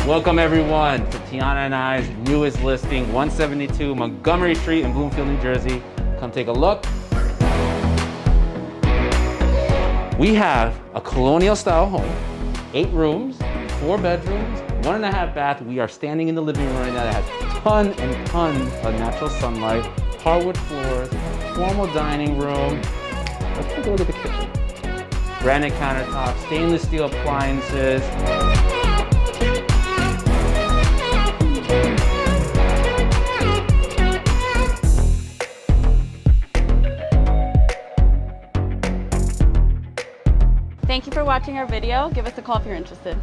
Welcome everyone to Tiana and I's newest listing, 172 Montgomery Street in Bloomfield, New Jersey. Come take a look. We have a colonial style home, 8 rooms, 4 bedrooms, 1.5 bath. We are standing in the living room right now that has ton and ton of natural sunlight, hardwood floors, formal dining room. Let's take a look at the kitchen. Granite countertops, stainless steel appliances. Thank you for watching our video. Give us a call if you're interested.